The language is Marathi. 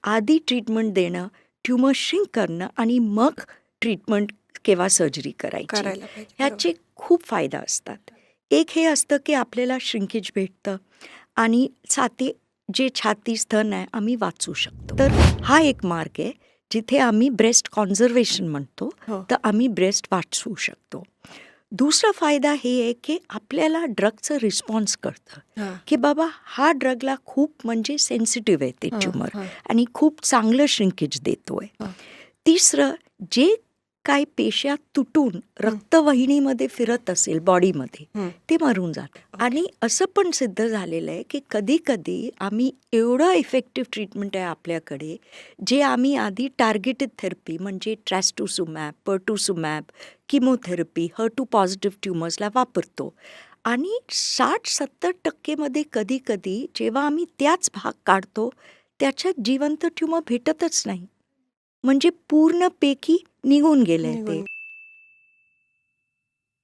आधी ट्रीटमेंट देणं, ट्युमर श्रिंक करणं आणि मग ट्रीटमेंट किंवा सर्जरी करायची. करायला पाहिजे. बरोबर. ह्याचे खूप फायदा असतात. एक हे असतं की आपल्याला श्रिंकेज भेटतं आणि जे छाती स्तन आहे आम्ही वाचवू शकतो. तर हा एक मार्ग आहे जिथे आम्ही ब्रेस्ट कॉन्झर्वेशन म्हणतो, हो. तर आम्ही ब्रेस्ट वाचवू शकतो. दुसरा फायदा हे आहे की आपल्याला ड्रगचं रिस्पॉन्स कळतं हां. की बाबा हा ड्रगला खूप म्हणजे सेन्सिटिव्ह आहे ते हां, ट्युमर हां. आणि खूप चांगलं श्रिंकेज देतोय. हां. तिसरं, जे काय पेश्या तुटून रक्तवाहिनीमध्ये फिरत असेल बॉडीमध्ये, हं. ते मरून जातं. आणि असं पण सिद्ध झालेलं आहे की कधी कधी आम्ही एवढं इफेक्टिव्ह ट्रीटमेंट आहे आपल्याकडे, जे आम्ही आधी टार्गेटेड थेरपी म्हणजे ट्रॅस्टुसुमॅब, पर्टुसुमॅब, किमोथेरपी HER2 पॉझिटिव्ह ट्युमर्सला वापरतो. आणि 60-70% मध्ये कधी कधी जेव्हा आम्ही त्याच भाग काढतो त्याच्यात जिवंत ट्युमर भेटतच नाही, म्हणजे पूर्णपैकी निघून गेलंय ते. निघून